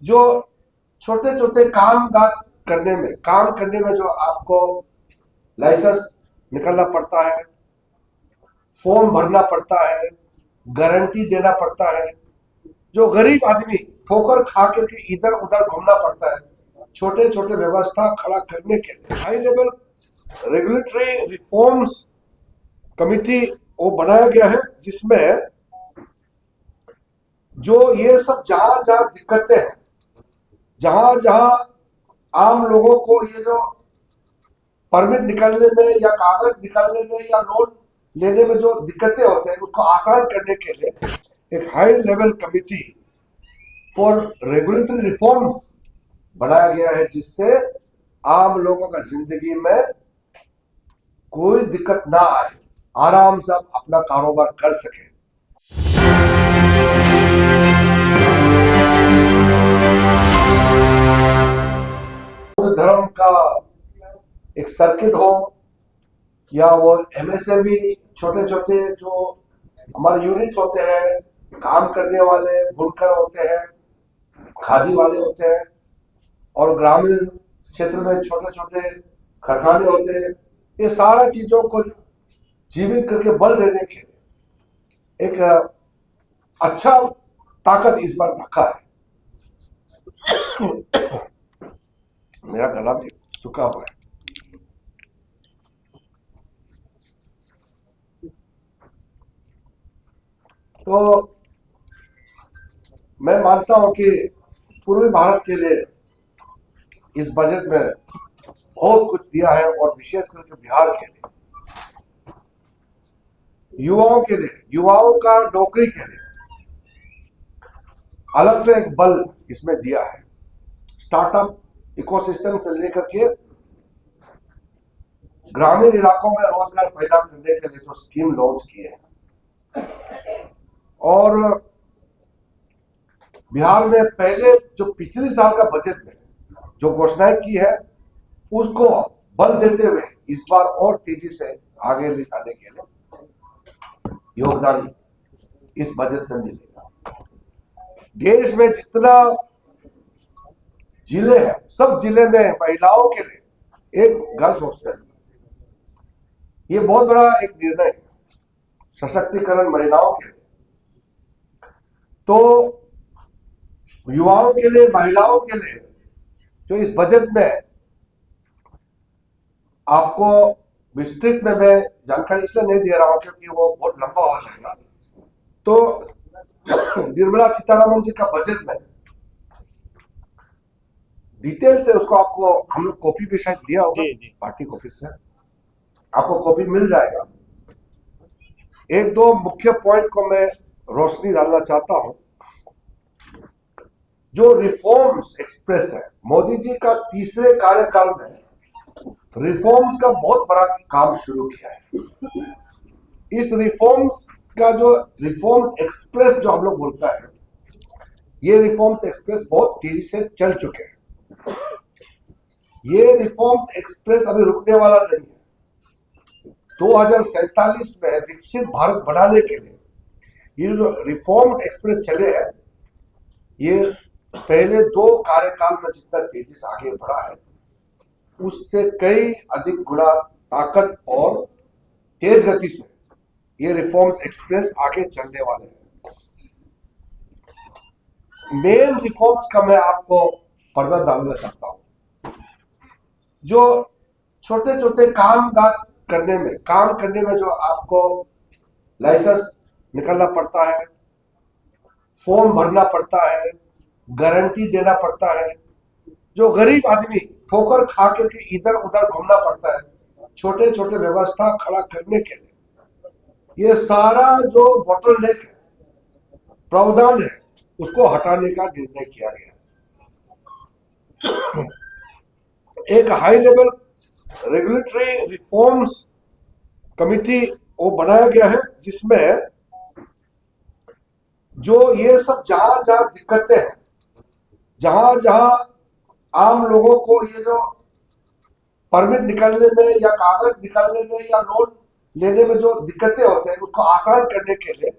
जो छोटे छोटे काम करने में जो आपको लाइसेंस निकालना पड़ता है, फॉर्म भरना पड़ता है, गारंटी देना पड़ता है, जो गरीब आदमी ठोकर खा करके इधर उधर घूमना पड़ता है, छोटे छोटे व्यवस्था खड़ा करने के लिए high level regulatory reforms committee वो बनाया गया है, जिसमें जो ये सब जहां जहां दिक्कतें हैं, जहां जहां आम लोगों को ये जो परमिट निकालने में या कागज निकालने में या लोन लेने में जो दिक्कतें होते हैं, उसको आसान करने के लिए एक high level committee for regulatory reforms बनाया गया है, जिससे आम लोगों का जिंदगी में कोई दिक्कत ना आए, आराम से आप अपना कारोबार कर सके। धर्म का एक सर्किट हो या वो एमएसएमई छोटे छोटे जो हमारे यूनिट्स होते हैं, काम करने वाले बुनकर होते हैं, खादी वाले होते हैं, और ग्रामीण क्षेत्र में छोटे छोटे कारखाने होते हैं, ये सारा चीजों को जीवित करके बल देने के लिए एक अच्छा ताकत इस बार रखा है। मेरा गला भी सूखा हुआ है। तो मैं मानता हूं कि पूर्वी भारत के लिए इस बजट में बहुत कुछ दिया है, और विशेष करके बिहार के लिए, युवाओं के लिए, युवाओं का नौकरी के लिए अलग से एक बल इसमें दिया है। स्टार्टअप इकोसिस्टम से लेकर के ग्रामीण इलाकों में रोजगार पैदा करने के लिए जो स्कीम लॉन्च किए हैं, और बिहार में पहले जो पिछले साल का बजट में जो घोषणाएं की है, उसको बल देते हुए इस बार और तेजी से आगे ले जाने के लिए योगदान इस बजट से मिलेगा। देश में जितना जिले हैं, सब जिले में महिलाओं के लिए एक गर्ल्स हॉस्टल, ये बहुत बड़ा एक निर्णय है, सशक्तिकरण महिलाओं के लिए। तो युवाओं के लिए, महिलाओं के लिए जो इस बजट में आपको विस्तृत में मैं जानकारी इसलिए नहीं दे रहा हूं क्योंकि वो बहुत लंबा हो जाएगा। तो निर्मला सीतारमण जी का बजट में डिटेल से उसको आपको हम लोग कॉपी भी शायद दिया होगा, पार्टी कॉपी से आपको कॉपी मिल जाएगा। एक दो मुख्य पॉइंट को मैं रोशनी डालना चाहता हूं। जो रिफॉर्म्स एक्सप्रेस है, मोदी जी का तीसरे कार्यकाल में रिफॉर्म्स का बहुत बड़ा काम शुरू किया है। इस रिफॉर्म्स का जो रिफॉर्म्स एक्सप्रेस जो हम लोग बोलता है, ये रिफॉर्म्स एक्सप्रेस बहुत तेजी से चल चुके हैं। ये रिफॉर्म्स एक्सप्रेस अभी रुकने वाला नहीं है। 2047 में विकसित भारत बनाने के लिए ये जो रिफॉर्म्स एक्सप्रेस चले हैं, ये पहले दो कार्यकाल में जितना तेजी से आगे बढ़ा है, उससे कई अधिक गुना ताकत और तेज गति से ये रिफॉर्म्स एक्सप्रेस आगे चलने वाले हैं। मेन रिफॉर्म्स का मैं आपको पर्दा डालना चाहता हूं। जो छोटे छोटे काम करने में जो आपको लाइसेंस निकालना पड़ता है, फॉर्म भरना पड़ता है, गारंटी देना पड़ता है, जो गरीब आदमी ठोकर खा करके इधर उधर घूमना पड़ता है, छोटे छोटे व्यवस्था खड़ा करने के लिए ये सारा जो बोटलनेक है, प्रावधान है, उसको हटाने का निर्णय किया गया। एक high level regulatory reforms committee वो बनाया गया है, जिसमें जो ये सब जहां जहां दिक्कतें हैं, जहां जहां आम लोगों को ये जो परमिट निकालने में या कागज निकालने में या लोन लेने में जो दिक्कतें होते हैं, उसको आसान करने के लिए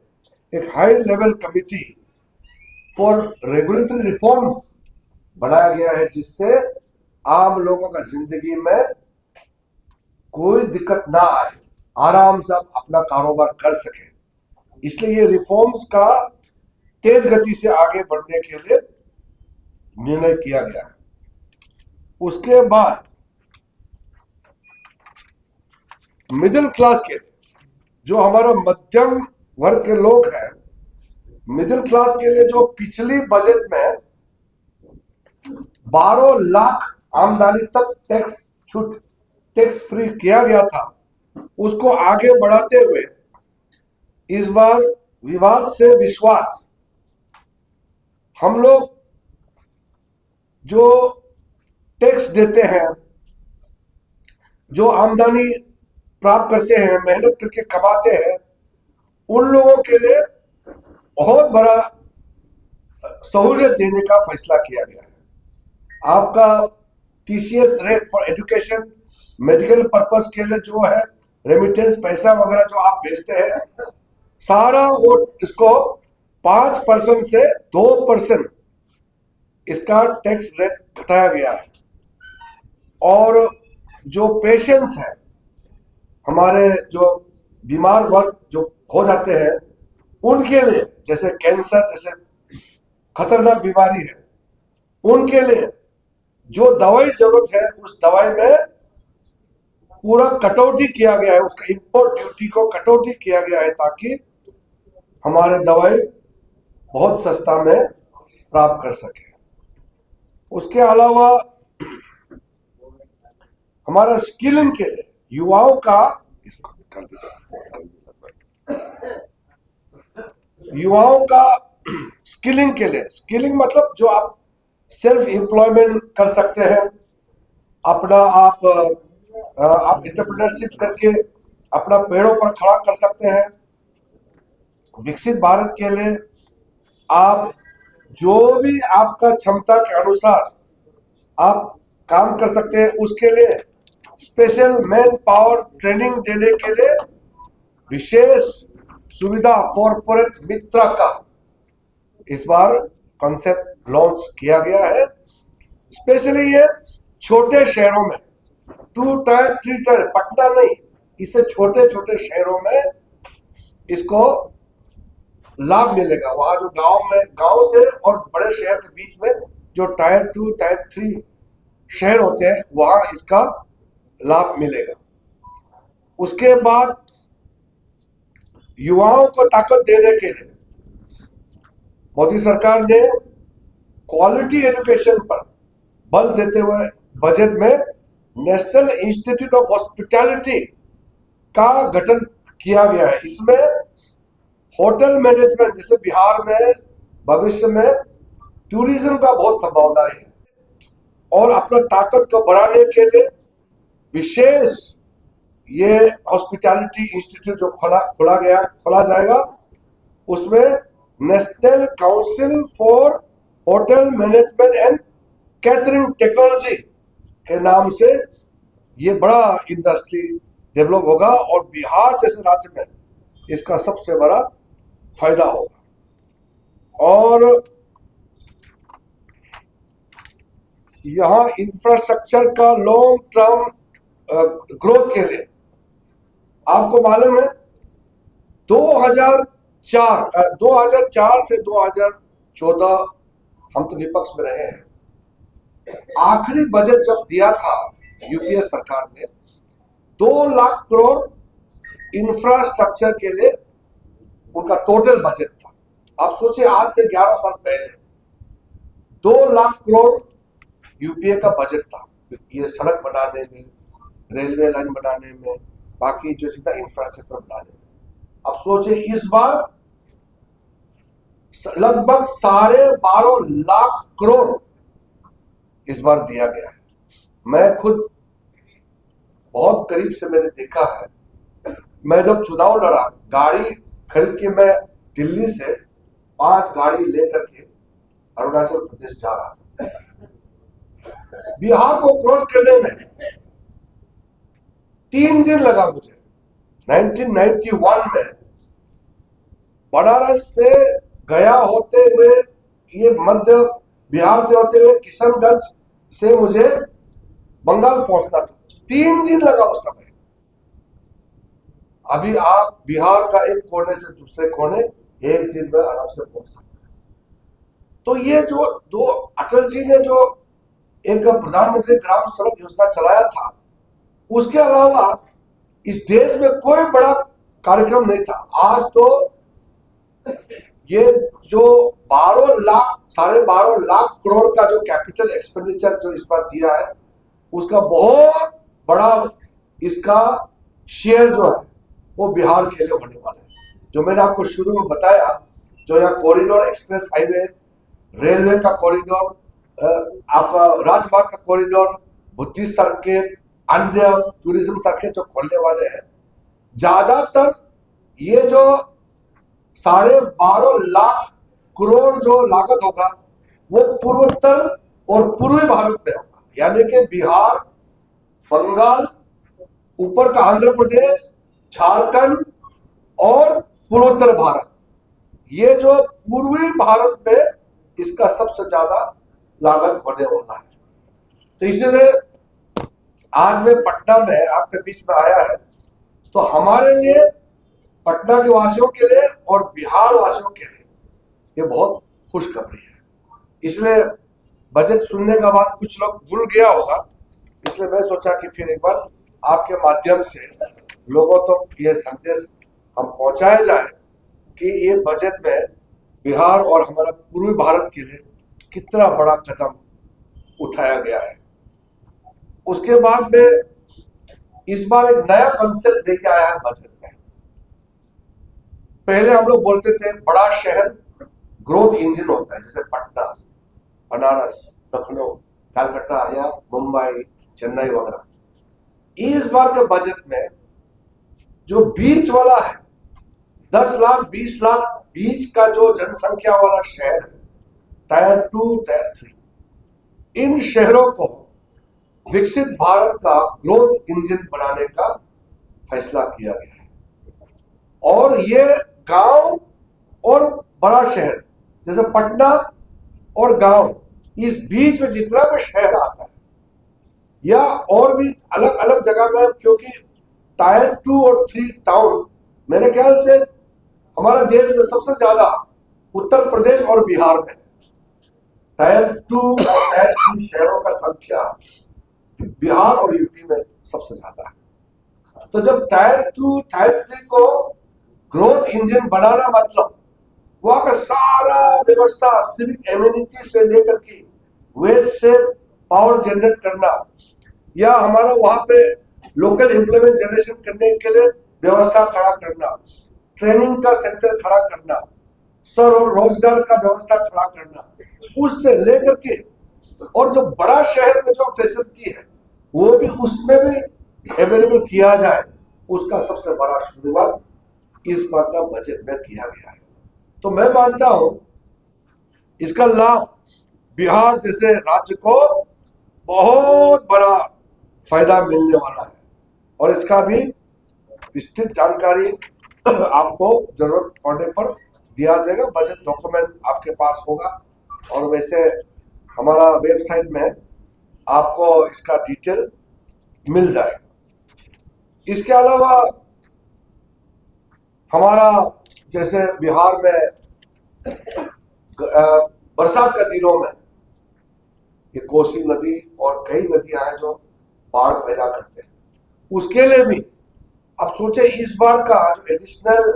एक high level committee for regulatory reforms बनाया गया है जिससे आम लोगों का जिंदगी में कोई दिक्कत ना आए, आराम से आप अपना कारोबार कर सके। इसलिए ये रिफॉर्म्स का तेज गति से आगे बढ़ने के लिए निर्णय किया गया है। उसके बाद मिडिल क्लास के, जो हमारा मध्यम वर्ग के लोग हैं, मिडिल क्लास के लिए जो पिछली बजट में 12 लाख आमदनी तक टैक्स छूट, टैक्स फ्री किया गया था, उसको आगे बढ़ाते हुए इस बार विवाद से विश्वास, हम लोग जो टैक्स देते हैं, जो आमदनी प्राप्त करते हैं, मेहनत करके कमाते हैं, उन लोगों के लिए बहुत बड़ा सहूलियत देने का फैसला किया गया है। आपका TCS rate for education, medical purpose के लिए जो है रेमिटेंस पैसा वगैरह जो आप भेजते हैं, सारा वो इसको 5% से 2% इसका टैक्स रेट घटाया गया है। और जो पेशेंट्स हैं, हमारे जो बीमार वर्ग जो हो जाते हैं, उनके लिए, जैसे कैंसर जैसे खतरनाक बीमारी है, उनके लिए जो दवाई जरूरत है, उस दवाई में पूरा कटौती किया गया है, उसका इंपोर्ट ड्यूटी को कटौती किया गया है ताकि हमारे दवाई बहुत सस्ता में प्राप्त कर सके। उसके अलावा हमारा स्किलिंग के लिए युवाओं का, स्किलिंग के लिए, स्किलिंग मतलब जो आप सेल्फ एम्प्लॉयमेंट कर सकते हैं, अपना आप एंटरप्रेन्योरशिप करके अपना पेड़ों पर खड़ा कर सकते हैं। विकसित भारत के लिए आप जो भी आपका क्षमता के अनुसार आप काम कर सकते हैं, उसके लिए स्पेशल मैन पावर ट्रेनिंग देने के लिए विशेष सुविधा कॉर्पोरेट मित्र का इस बार कॉन्सेप्ट लॉन्च किया गया है। स्पेशली ये छोटे शहरों में, 2 टायर 3 टायर, पटना नहीं, इससे छोटे छोटे शहरों में इसको लाभ मिलेगा। वहां जो गांव से और बड़े शहर के बीच में जो टायर 2 टायर 3 शहर होते हैं, वहां इसका लाभ मिलेगा। उसके बाद युवाओं को ताकत देने के लिए मोदी सरकार ने क्वालिटी एजुकेशन पर बल देते हुए बजट में नेशनल इंस्टीट्यूट ऑफ हॉस्पिटैलिटी का गठन किया गया है। इसमें होटल मैनेजमेंट, जैसे बिहार में भविष्य में टूरिज्म का बहुत संभावना है, और अपना ताकत को बढ़ाने के लिए विशेष ये हॉस्पिटैलिटी इंस्टीट्यूट जो खोला जाएगा, उसमें national council for hotel management and catering technology के नाम से ये बड़ा इंडस्ट्री डेवलप होगा, और बिहार जैसे राज्य में इसका सबसे बड़ा फायदा होगा। और यहाँ इंफ्रास्ट्रक्चर का लॉन्ग टर्म ग्रोथ के लिए आपको मालूम है 2004 से 2014 हम तो विपक्ष में रहे हैं, आखिरी बजट जब दिया था यूपीए सरकार ने, 2 लाख करोड़ इंफ्रास्ट्रक्चर के लिए उनका टोटल बजट था। आप सोचिए, आज से 11 साल पहले 2 लाख करोड़ यूपीए का बजट था, ये सड़क बनाने में, रेलवे लाइन बनाने में, बाकी जो सीधा इंफ्रास्ट्रक्चर बनाने में। अब सोचिए, इस बार लगभग 12.5 लाख करोड़ इस बार दिया गया है। मैं खुद बहुत करीब से मैंने देखा है। मैं जब चुनाव लड़ा, गाड़ी खरीद के मैं दिल्ली से 5 गाड़ी लेकर के अरुणाचल प्रदेश जा रहा था। बिहार को क्रॉस करने में 3 दिन लगा मुझे। 1991 में बनारस से गया होते हुए ये मध्य बिहार से होते हुए किशनगंज से मुझे बंगाल पहुंचना था, 3 दिन लगा उस समय। अभी आप बिहार का एक कोने से दूसरे कोने एक दिन में आराम से पहुंच सकते हैं। तो ये जो दो अटल जी ने जो एक प्रधानमंत्री ग्राम सड़क योजना चलाया था, उसके अलावा इस देश में कोई बड़ा कार्यक्रम नहीं था। आज तो ये जो 12 लाख करोड़ का जो कैपिटल एक्सपेंडिचर जो इस बार दिया है, उसका बहुत बड़ा इसका शेयर जो है वो बिहार के लिए होने वाला है। जो मैंने आपको शुरू में बताया, जो यहाँ कॉरिडोर, एक्सप्रेस हाईवे, रेलवे का कॉरिडोर, आपका राजमार्ग का कॉरिडोर, बुद्धिस्ट सर्किट, अन्य टूरिज्म सर्किट जो खोलने वाले हैं, ज्यादातर ये जो 12.5 लाख करोड़ जो लागत होगा वो पूर्वोत्तर और पूर्वी भारत में होगा, यानी कि बिहार, बंगाल, ऊपर का आंध्र प्रदेश, झारखंड और पूर्वोत्तर भारत, ये जो पूर्वी भारत में इसका सबसे ज्यादा लागत होने वाला है। तो इसलिए आज मैं पटना में आपके बीच में आया है, तो हमारे लिए, पटना के वासियों के लिए और बिहार वासियों के लिए ये बहुत खुशखबरी है। इसलिए बजट सुनने के बाद कुछ लोग भूल गया होगा, इसलिए मैं सोचा कि फिर एक बार आपके माध्यम से लोगों तक ये संदेश हम पहुंचाया जाए कि ये बजट में बिहार और हमारा पूर्वी भारत के लिए कितना बड़ा कदम उठाया गया है। उसके बाद में इस बार एक नया कॉन्सेप्ट लेके आया है बजट में। पहले हम लोग बोलते थे बड़ा शहर ग्रोथ इंजन होता है, जैसे पटना, बनारस, लखनऊ, कलकत्ता या मुंबई, चेन्नई वगैरह। इस बार के बजट में जो बीच वाला है, 10 लाख 20 लाख बीच का जो जनसंख्या वाला शहर है, टायर 2, टायर 3, इन शहरों को विकसित भारत का ग्रोथ इंजन बनाने का फैसला किया गया है। और ये गांव और बड़ा शहर, जैसे पटना और गांव, इस बीच में जितना भी शहर आता है या और भी अलग अलग जगह में, क्योंकि टायर 2 और 3 टाउन मेरे ख्याल से हमारा देश में सबसे ज्यादा उत्तर प्रदेश और बिहार में है। टायर 2 और टायर 3 शहरों का संख्या बिहार और यूपी में सबसे ज्यादा है। तो जब टायर 2, टायर 3 को ग्रोथ इंजन बनाना, मतलब वहां का सारा व्यवस्था, सिविक एम्यूनिटी से लेकर के वेस्ट से पावर जनरेट करना, या हमारा वहां पे लोकल एम्प्लॉयमेंट जनरेशन करने के लिए व्यवस्था खड़ा करना, ट्रेनिंग का सेंटर खड़ा करना, रोजगार का व्यवस्था खड़ा करना, उससे लेकर के और जो बड़ा शहर में जो फैसिलिटी है वो भी उसमें भी अवेलेबल किया जाए, उसका सबसे बड़ा शुरुआत इस बार का बजट में किया गया है। तो मैं मानता हूं इसका लाभ बिहार जैसे राज्य को बहुत बड़ा फायदा मिलने वाला है, और इसका भी विस्तृत जानकारी आपको जरूरत पड़ने पर दिया जाएगा। बजट डॉक्यूमेंट आपके पास होगा, और वैसे हमारा वेबसाइट में आपको इसका डिटेल मिल जाएगा। इसके अलावा हमारा जैसे बिहार में बरसात के दिनों में ये कोसी नदी और कई नदियां हैं जो बाढ़ पैदा करते हैं, उसके लिए भी अब सोचे इस बार का जो एडिशनल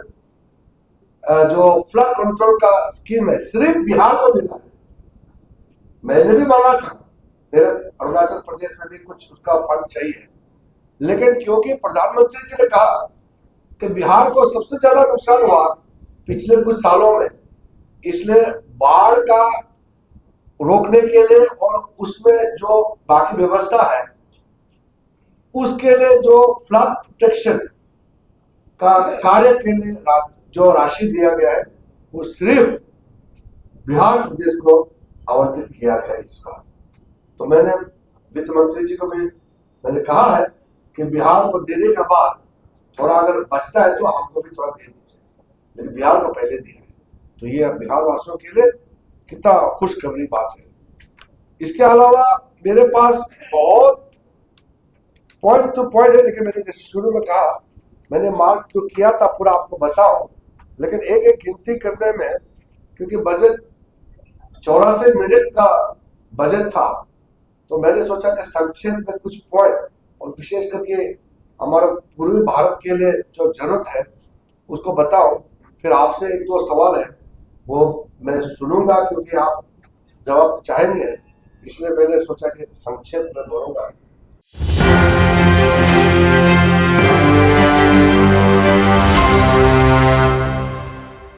जो फ्लड कंट्रोल का स्कीम है सिर्फ बिहार को मिला है। मैंने भी मांगा था, मेरे अरुणाचल प्रदेश में भी कुछ उसका फंड चाहिए, लेकिन क्योंकि प्रधानमंत्री जी ने कहा कि बिहार को सबसे ज्यादा नुकसान हुआ पिछले कुछ सालों में, इसलिए बाढ़ का रोकने के लिए और उसमें जो बाकी व्यवस्था है उसके लिए जो फ्लड प्रोटेक्शन का कार्य के लिए जो राशि दिया गया है वो सिर्फ बिहार प्रदेश को आवंटित किया गया इसका। तो मैंने वित्त मंत्री जी को भी मैंने कहा है कि बिहार को देने के बाद थोड़ा अगर बचता है तो हमको भी थोड़ा दे दीजिए, लेकिन बिहार को पहले दिया है। तो ये बिहार वासियों के लिए कितना खुशखबरी बात है। इसके अलावा मेरे पास बहुत पॉइंट टू पॉइंट है, लेकिन मैंने जैसे शुरू में कहा, मैंने मार्क जो किया था पूरा आपको बताऊं, लेकिन एक एक गिनती करने में, क्योंकि बजट 84 मिनट का बजट था, तो मैंने सोचा कि संक्षेप में कुछ पॉइंट, और विशेष करके हमारे पूर्वी भारत के लिए जो जरूरत है उसको बताऊं। फिर आपसे एक दो सवाल है वो मैं सुनूंगा, क्योंकि आप जवाब चाहेंगे, इसलिए मैंने सोचा कि संक्षेप में बोलूंगा।